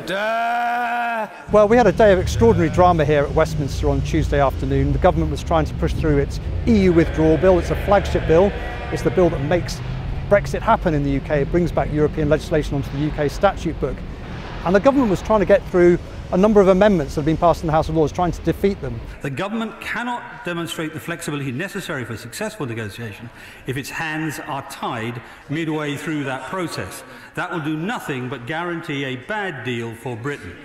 Order! Well, we had a day of extraordinary drama here at Westminster on Tuesday afternoon. The government was trying to push through its EU withdrawal bill. It's a flagship bill. It's the bill that makes Brexit happen in the UK. It brings back European legislation onto the UK statute book. And the government was trying to get through a number of amendments that have been passed in the House of Lords, trying to defeat them. The government cannot demonstrate the flexibility necessary for successful negotiation if its hands are tied midway through that process. That will do nothing but guarantee a bad deal for Britain.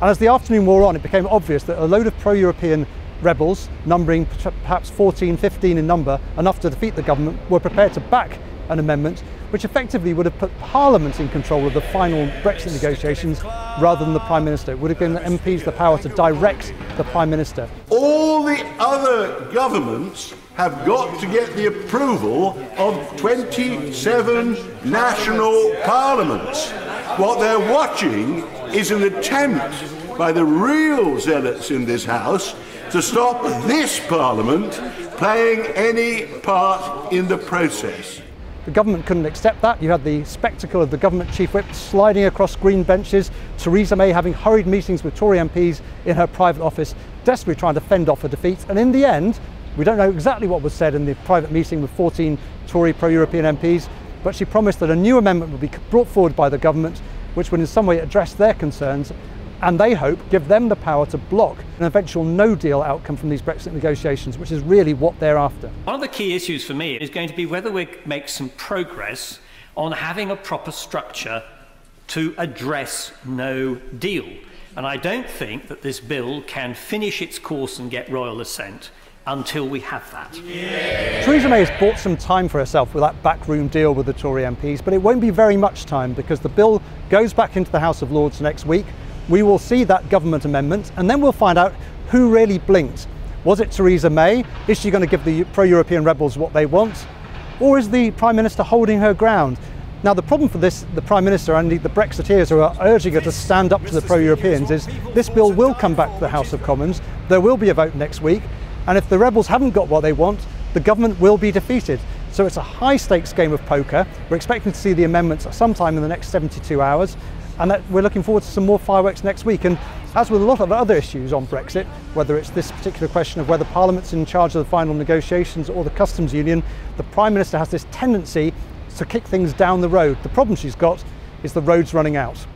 And as the afternoon wore on, it became obvious that a load of pro-European rebels, numbering perhaps 14, 15 in number, enough to defeat the government, were prepared to back an amendment which effectively would have put Parliament in control of the final Brexit negotiations rather than the Prime Minister. It would have given the MPs the power to direct the Prime Minister. All the other governments have got to get the approval of 27 national parliaments. What they're watching is an attempt by the real zealots in this House to stop this Parliament playing any part in the process. The government couldn't accept that. You had the spectacle of the government chief whip sliding across green benches, Theresa May having hurried meetings with Tory MPs in her private office, desperately trying to fend off a defeat. And in the end, we don't know exactly what was said in the private meeting with 14 Tory pro-European MPs, but she promised that a new amendment would be brought forward by the government, which would in some way address their concerns, and they hope give them the power to block an eventual no-deal outcome from these Brexit negotiations, which is really what they're after. One of the key issues for me is going to be whether we make some progress on having a proper structure to address no deal. And I don't think that this bill can finish its course and get royal assent until we have that. Yeah. Theresa May has bought some time for herself with that backroom deal with the Tory MPs, but it won't be very much time because the bill goes back into the House of Lords next week. We will see that government amendment and then we'll find out who really blinked. Was it Theresa May? Is she going to give the pro-European rebels what they want? Or is the Prime Minister holding her ground? Now the problem for this, the Prime Minister and the Brexiteers who are urging her to stand up to the pro-Europeans, is this bill will come back to the House of Commons. There will be a vote next week, and if the rebels haven't got what they want, the government will be defeated. So it's a high stakes game of poker. We're expecting to see the amendments sometime in the next 72 hours. And that we're looking forward to some more fireworks next week. And as with a lot of other issues on Brexit, whether it's this particular question of whether Parliament's in charge of the final negotiations or the customs union, the Prime Minister has this tendency to kick things down the road. The problem she's got is the road's running out.